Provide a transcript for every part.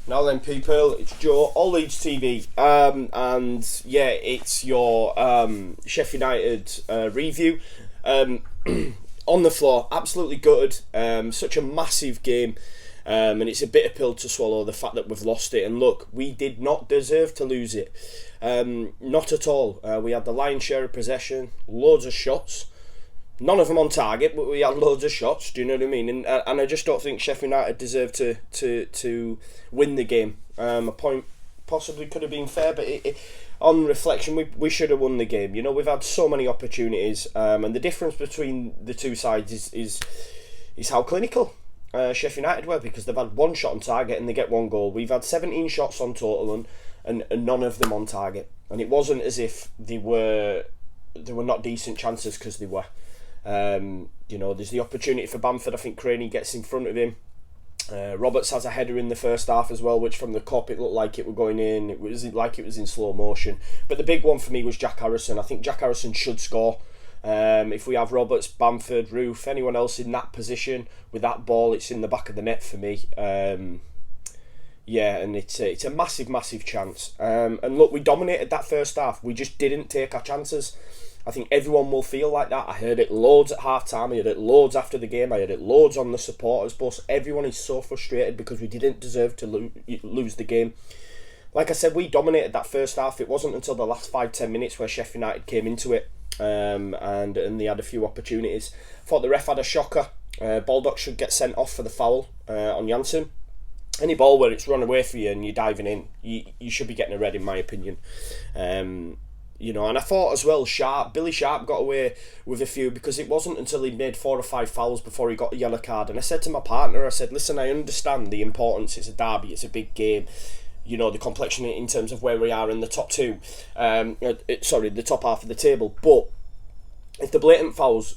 Now then, people, it's Joe, All Leeds TV, and yeah, it's your Sheffield United review. On the floor, absolutely gutted. Such a massive game, and it's a bitter pill to swallow, the fact that we've lost it. And look, we did not deserve to lose it, not at all. We had the lion's share of possession, loads of shots. None of them on target, but we had loads of shots. Do you know what I mean? And I just don't think Sheffield United deserved to win the game. A point possibly could have been fair, but on reflection, we should have won the game. You know, we've had so many opportunities, and the difference between the two sides is how clinical Sheffield United were, because they've had one shot on target and they get one goal. We've had 17 shots on total and none of them on target. And it wasn't as if they were not decent chances, because they were. You know, there's the opportunity for Bamford. I think Craney gets in front of him. Roberts has a header in the first half as well, which from the cop it looked like it were going in. It was like it was in slow motion. But the big one for me was Jack Harrison. I think Jack Harrison should score. If we have Roberts, Bamford, Roof, anyone else in that position with that ball, it's in the back of the net for me. Yeah, and it's a massive chance. And look, we dominated that first half. We just didn't take our chances. I think everyone will feel like that. I heard it loads at half time. I heard it loads after the game. I heard it loads on the supporters bus. Everyone is so frustrated because we didn't deserve to lose the game. Like I said, we dominated that first half. It wasn't until the last 5-10 minutes where Sheffield United came into it, and they had a few opportunities. I thought the ref had a shocker. Baldock should get sent off for the foul on Janssen. Any ball where it's run away for you and you're diving in, you should be getting a red, in my opinion. You know, and I thought as well, Billy Sharp got away with a few, because it wasn't until he made 4 or 5 fouls before he got a yellow card. And I said to my partner, I said, listen, I understand the importance. It's a derby, it's a big game. You know, the complexion in terms of where we are in the top two. The top half of the table. But if the blatant fouls,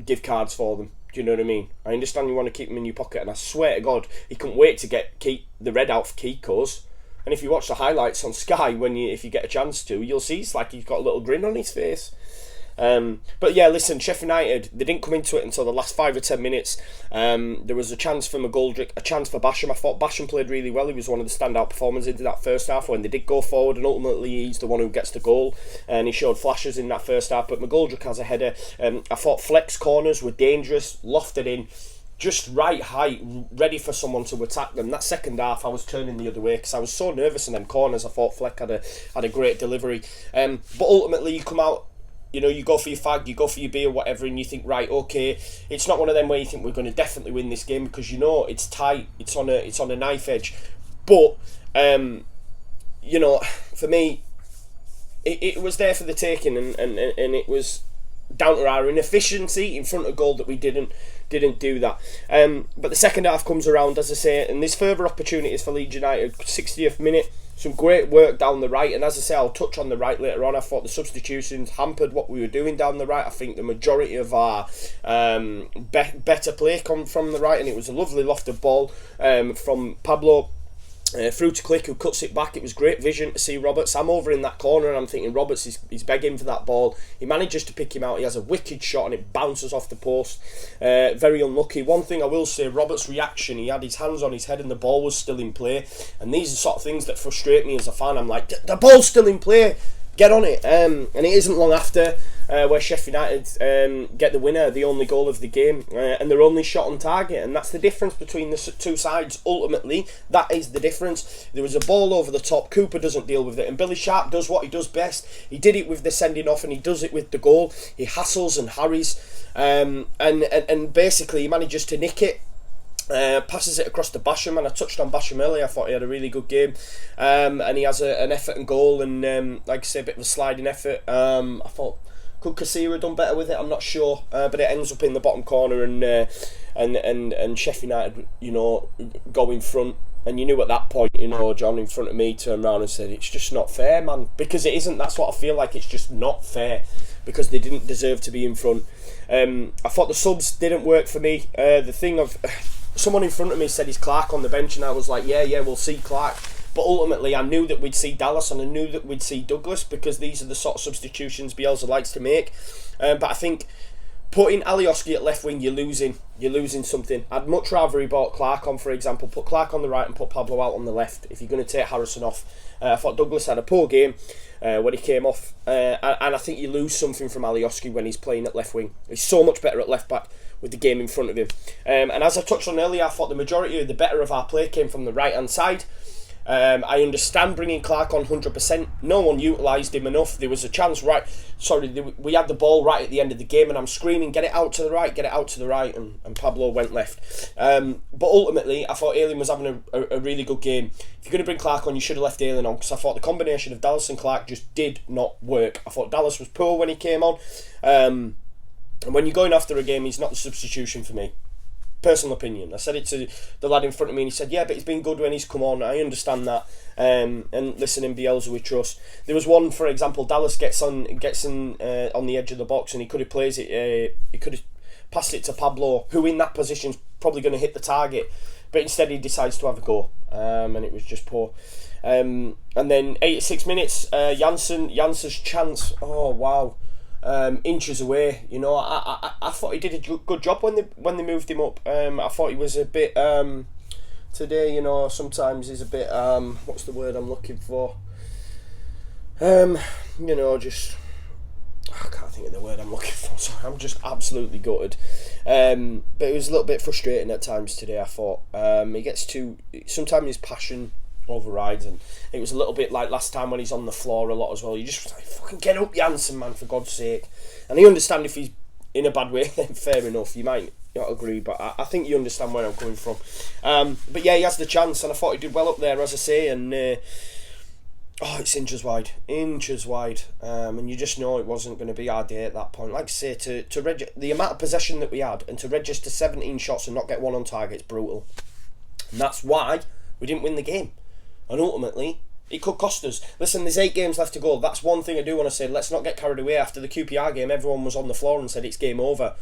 give cards for them. Do you know what I mean? I understand you want to keep them in your pocket, and I swear to God, he couldn't wait to get the red out for Kiko's. And if you watch the highlights on Sky, if you get a chance to, you'll see it's like he's got a little grin on his face. But yeah, listen, Sheffield United, they didn't come into it until the last 5 or 10 minutes. There was a chance for McGoldrick, a chance for Basham. I thought Basham played really well. He was one of the standout performers into that first half when they did go forward, and ultimately he's the one who gets the goal, and he showed flashes in that first half. But McGoldrick has a header. I thought flex corners were dangerous, lofted in, just right height, ready for someone to attack them. That second half, I was turning the other way because I was so nervous in them corners. I thought Fleck had a great delivery. But ultimately, you come out, you know, you go for your fag, you go for your beer, whatever, and you think, right, okay, it's not one of them where you think we're going to definitely win this game, because you know it's tight, it's on a knife edge. But you know, for me, it was there for the taking, and it was down to our inefficiency in front of goal that we didn't do that. But the second half comes around, as I say, and there's further opportunities for Leeds United. 60th minute, some great work down the right, and as I say, I'll touch on the right later on. I thought the substitutions hampered what we were doing down the right. I think the majority of our better play come from the right, and it was a lovely lofted ball from Pablo through to Click, who cuts it back. It was great vision to see Roberts. I'm over in that corner and I'm thinking Roberts is begging for that ball. He manages to pick him out. He has a wicked shot and it bounces off the post. Very unlucky. One thing I will say, Roberts' reaction, he had his hands on his head and the ball was still in play, and these are sort of things that frustrate me as a fan. I'm like, the ball's still in play, get on it. And it isn't long after where Sheffield United get the winner, the only goal of the game, and their only shot on target. And that's the difference between the two sides. Ultimately, that is the difference. There was a ball over the top. Cooper doesn't deal with it, and Billy Sharp does what he does best. He did it with the sending off, and he does it with the goal. He hassles and harries, and basically he manages to nick it. Passes it across to Basham, and I touched on Basham earlier. I thought he had a really good game, and he has an effort and goal, and like I say, a bit of a sliding effort. I thought, could Casilla have done better with it? I'm not sure, but it ends up in the bottom corner, and Sheffield United, you know, go in front. And you knew at that point, you know, John in front of me turned around and said, it's just not fair, man, because it isn't. That's what I feel like. It's just not fair, because they didn't deserve to be in front. I thought the subs didn't work for me. The thing of someone in front of me said, is Clark on the bench? And I was like, yeah, we'll see Clark. But ultimately, I knew that we'd see Dallas, and I knew that we'd see Douglas, because these are the sort of substitutions Bielsa likes to make. But I think Putting Alioski at left wing, you're losing something. I'd much rather he brought Clark on, for example. Put Clark on the right and put Pablo out on the left if you're going to take Harrison off. I thought Douglas had a poor game when he came off, and I think you lose something from Alioski when he's playing at left wing. He's so much better at left back with the game in front of him. And as I touched on earlier, I thought the majority of the better of our play came from the right hand side. I understand bringing Clark on 100%. No one utilised him enough. There was a chance we had the ball right at the end of the game and I'm screaming, get it out to the right, and Pablo went left. But ultimately, I thought Ayling was having a really good game. If you're going to bring Clark on, you should have left Ayling on, because I thought the combination of Dallas and Clark just did not work. I thought Dallas was poor when he came on. And when you're going after a game, he's not the substitution for me. Personal opinion. I said it to the lad in front of me and he said, yeah, but he's been good when he's come on. I understand that. And listen, in Bielsa we trust. There was one, for example, Dallas gets in on the edge of the box and he could have passed it to Pablo, who in that position's probably going to hit the target, but instead he decides to have a go, and it was just poor. And then 86 minutes, Jansen's chance. Oh wow. Inches away, you know. I thought he did a good job when they moved him up. I thought he was a bit today, you know, sometimes he's a bit what's the word I'm looking for? You know, just I can't think of the word I'm looking for. Sorry, I'm just absolutely gutted. But it was a little bit frustrating at times today. I thought he gets sometimes his passion overrides, and it was a little bit like last time when he's on the floor a lot as well. You just like, fucking get up, Jansen, man, for God's sake. And I understand if he's in a bad way, then fair enough, you might not agree, but I think you understand where I'm coming from. But yeah, he has the chance, and I thought he did well up there, as I say, and it's inches wide, and you just know it wasn't going to be our day at that point. Like I say, to the amount of possession that we had, and to register 17 shots and not get one on target is brutal, and that's why we didn't win the game. And ultimately, it could cost us. Listen, there's 8 games left to go. That's one thing I do want to say. Let's not get carried away. After the QPR game, everyone was on the floor and said it's game over.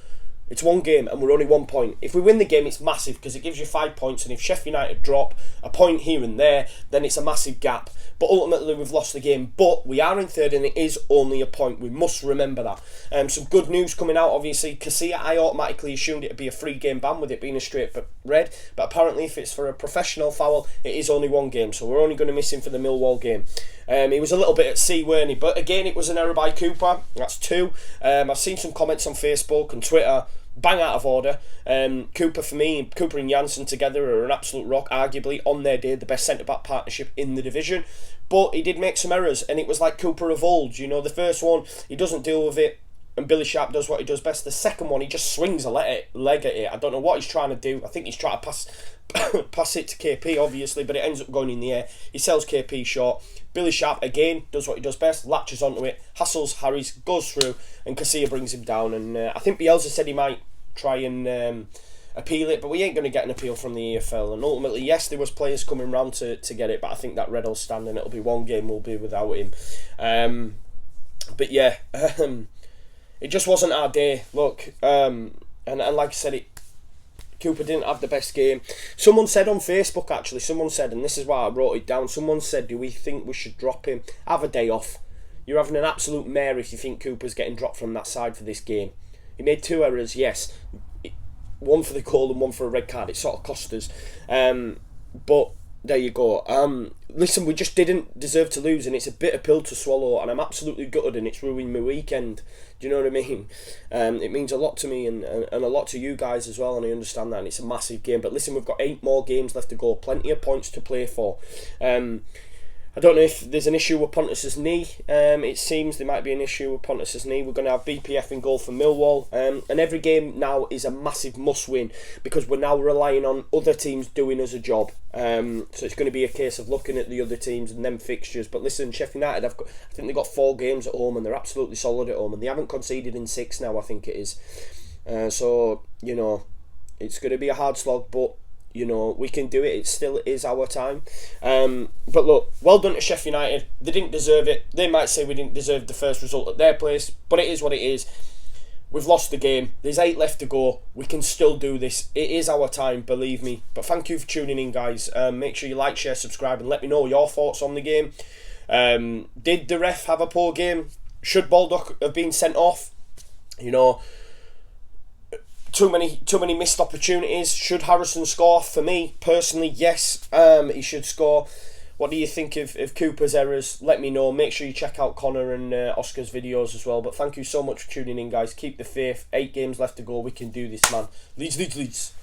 It's one game and we're only 1 point. If we win the game, it's massive because it gives you 5 points. And if Sheffield United drop a point here and there, then it's a massive gap. But ultimately, we've lost the game. But we are in third and it is only a point. We must remember that. Some good news coming out, obviously. Casilla, I automatically assumed it would be a 3-game ban with it being a straight red. But apparently, if it's for a professional foul, it is only 1 game. So we're only going to miss him for the Millwall game. He was a little bit at sea, weren't he? But again, it was an error by Cooper. That's 2. I've seen some comments on Facebook and Twitter. Bang out of order. Cooper for me, Cooper and Jansen together are an absolute rock, arguably on their day the best centre-back partnership in the division. But he did make some errors, and it was like Cooper of old. You know, the first one, he doesn't deal with it, and Billy Sharp does what he does best. The second one, he just swings a leg at it. I don't know what he's trying to do. I think he's trying to pass it to KP, obviously, but it ends up going in the air. He sells KP short. Billy Sharp, again, does what he does best, latches onto it, hassles Harris, goes through, and Casilla brings him down. And I think Bielsa said he might try and appeal it, but we ain't going to get an appeal from the EFL. And ultimately, yes, there was players coming round to get it, but I think that red will stand and it'll be 1 game we'll be without him. But yeah, it just wasn't our day. Look, and like I said, Cooper didn't have the best game. Someone said on Facebook, actually, and this is why I wrote it down, someone said, do we think we should drop him? Have a day off. You're having an absolute mare if you think Cooper's getting dropped from that side for this game. He made 2 errors, yes. 1 for the goal and 1 for a red card. It sort of cost us. But there you go. Listen, we just didn't deserve to lose, and it's a bitter pill to swallow, and I'm absolutely gutted, and it's ruined my weekend. Do you know what I mean? It means a lot to me and a lot to you guys as well, and I understand that, and it's a massive game. But listen, we've got 8 more games left to go. Plenty of points to play for. I don't know if there's an issue with Pontus's knee. It seems there might be an issue with Pontus's knee. We're going to have BPF in goal for Millwall. And every game now is a massive must-win because we're now relying on other teams doing us a job. So it's going to be a case of looking at the other teams and them fixtures. But listen, Sheffield United, I think they've got 4 games at home and they're absolutely solid at home. And they haven't conceded in 6 now, I think it is. So, you know, it's going to be a hard slog, but you know, we can do it. It still is our time. But look, well done to Sheffield United. They didn't deserve it. They might say we didn't deserve the first result at their place, but it is what it is. We've lost the game. There's 8 left to go. We can still do this. It is our time, believe me. But thank you for tuning in, guys. Make sure you like, share, subscribe, and let me know your thoughts on the game. Did the ref have a poor game? Should Baldock have been sent off? You know, Too many missed opportunities. Should Harrison score? For me personally, yes, he should score. What do you think of Cooper's errors? Let me know. Make sure you check out Conor and Oscar's videos as well. But thank you so much for tuning in, guys. Keep the faith. 8 games left to go. We can do this, man. Leeds, Leeds, Leeds.